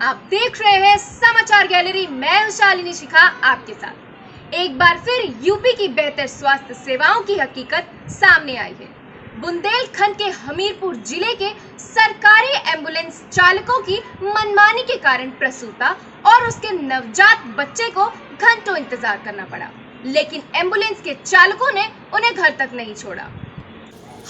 आप देख रहे हैं समाचार गैलरी। मैं हूं शालिनी शिखा आपके साथ। एक बार फिर यूपी की बेहतर स्वास्थ्य सेवाओं की हकीकत सामने आई है। बुंदेलखंड के हमीरपुर जिले के सरकारी एम्बुलेंस चालकों की मनमानी के कारण प्रसूता और उसके नवजात बच्चे को घंटों इंतजार करना पड़ा, लेकिन एम्बुलेंस के चालकों ने उन्हें घर तक नहीं छोड़ा।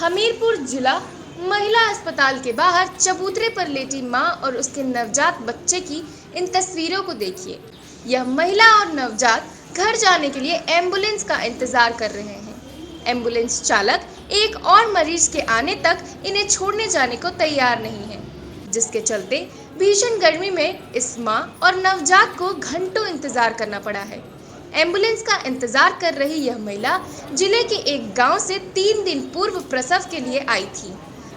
हमीरपुर जिला महिला अस्पताल के बाहर चबूतरे पर लेटी मां और उसके नवजात बच्चे की इन तस्वीरों को देखिए। यह महिला और नवजात घर जाने के लिए एम्बुलेंस का इंतजार कर रहे हैं। एम्बुलेंस चालक एक और मरीज के आने तक इन्हें छोड़ने जाने को तैयार नहीं है, जिसके चलते भीषण गर्मी में इस मां और नवजात को घंटों इंतजार करना पड़ा है। एम्बुलेंस का इंतजार कर रही यह महिला जिले के एक गांव से 3 दिन पूर्व प्रसव के लिए आई थी,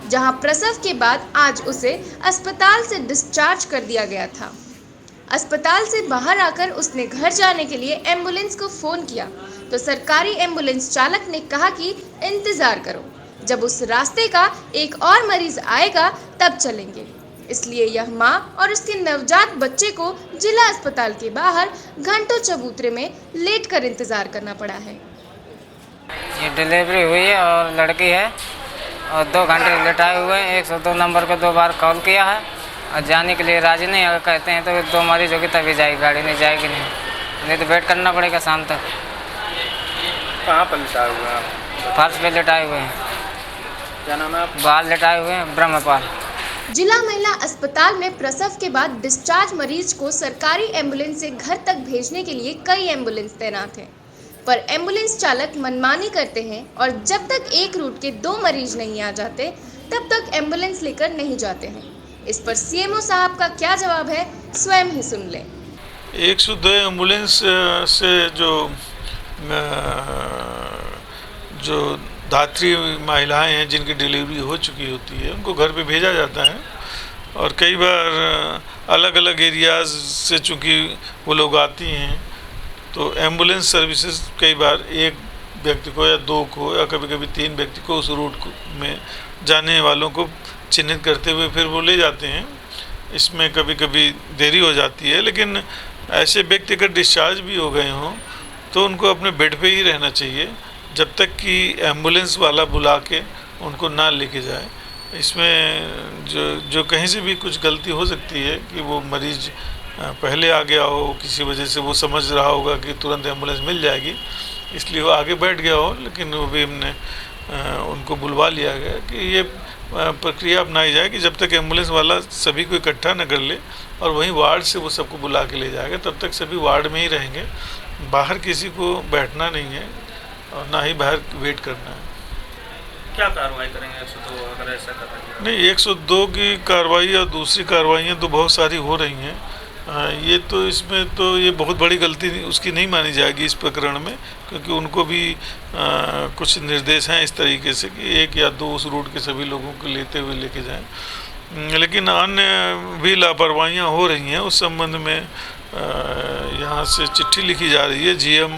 जहां प्रसव के बाद आज उसे अस्पताल से डिस्चार्ज कर दिया गया था। अस्पताल से बाहर आकर उसने घर जाने के लिए एम्बुलेंस को फोन किया तो सरकारी एम्बुलेंस चालक ने कहा कि इंतजार करो, जब उस रास्ते का एक और मरीज आएगा तब चलेंगे। इसलिए यह मां और उसके नवजात बच्चे को जिला अस्पताल के बाहर घंटों चबूतरे में लेटकर इंतजार करना पड़ा है। ये डिलीवरी हुई है और लड़की है और 2 घंटे लेटाए हुए हैं। 102 नंबर को 2 बार कॉल किया है और जाने के लिए राजी नहीं। अगर कहते हैं तो 2 मरीज होगी तभी जाएगी गाड़ी, नहीं जाएगी नहीं तो वेट करना पड़ेगा शाम तक। कहाँ पर लिटाए हुए हैं आप? फर्श पे लेटाए हुए हैं। क्या नाम है आप? बाहर लेटाए हुए हैं ब्रह्मपाल। जिला महिला अस्पताल में प्रसव के बाद डिस्चार्ज मरीज को सरकारी एम्बुलेंस से घर तक भेजने के लिए कई एम्बुलेंस तैनात हैं, पर एम्बुलेंस चालक मनमानी करते हैं और जब तक एक रूट के 2 मरीज नहीं आ जाते तब तक एम्बुलेंस लेकर नहीं जाते हैं। इस पर सीएमओ साहब का क्या जवाब है, स्वयं ही सुन लें। 102 एम्बुलेंस से जो धात्री महिलाएं हैं जिनकी डिलीवरी हो चुकी होती है उनको घर पे भेजा जाता है। और कई बार अलग अलग एरियाज़ से चूँकि वो लोग आती हैं तो एम्बुलेंस सर्विसेज कई बार एक व्यक्ति को या 2 को या कभी कभी 3 व्यक्ति को उस रूट में जाने वालों को चिन्हित करते हुए फिर वो ले जाते हैं। इसमें कभी कभी देरी हो जाती है, लेकिन ऐसे व्यक्ति अगर डिस्चार्ज भी हो गए हों तो उनको अपने बेड पे ही रहना चाहिए जब तक कि एम्बुलेंस वाला बुला के उनको ना लेके जाए। इसमें जो कहीं से भी कुछ गलती हो सकती है कि वो मरीज़ पहले आ गया हो, किसी वजह से वो समझ रहा होगा कि तुरंत एम्बुलेंस मिल जाएगी, इसलिए वो आगे बैठ गया हो, लेकिन वो भी हमने उनको बुलवा लिया गया कि ये प्रक्रिया अपनाई जाए कि जब तक एम्बुलेंस वाला सभी को इकट्ठा न कर ले और वहीं वार्ड से वो सबको बुला के ले जाएगा तब तक सभी वार्ड में ही रहेंगे। बाहर किसी को बैठना नहीं है और ना ही बाहर वेट करना है। क्या कार्रवाई करेंगे 102 अगर ऐसा कर रहे हैं? नहीं, 102 की कार्रवाई और दूसरी कार्रवाइयाँ तो बहुत सारी हो रही हैं। ये तो इसमें तो ये बहुत बड़ी गलती उसकी नहीं मानी जाएगी इस प्रकरण में, क्योंकि उनको भी कुछ निर्देश हैं इस तरीके से कि 1 या 2 उस रूट के सभी लोगों को लेते हुए लेके जाएं। लेकिन अन्य भी लापरवाहियाँ हो रही हैं। उस संबंध में यहाँ से चिट्ठी लिखी जा रही है GM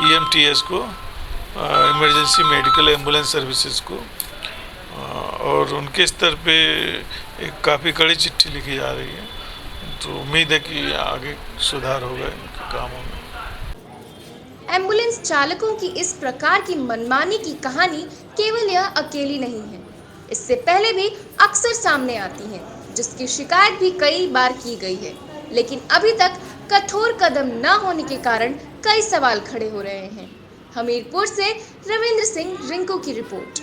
EMTS को, इमरजेंसी मेडिकल एम्बुलेंस सर्विसेज को, और उनके स्तर पे एक काफ़ी कड़ी चिट्ठी लिखी जा रही है। तो उम्मीद है कि आगे सुधार होगा इनके कामों में। एम्बुलेंस चालकों की इस प्रकार की मनमानी की कहानी केवल यह अकेली नहीं है, इससे पहले भी अक्सर सामने आती है, जिसकी शिकायत भी कई बार की गई है, लेकिन अभी तक कठोर कदम न होने के कारण कई सवाल खड़े हो रहे हैं। हमीरपुर से रविंद्र सिंह रिंकू की रिपोर्ट।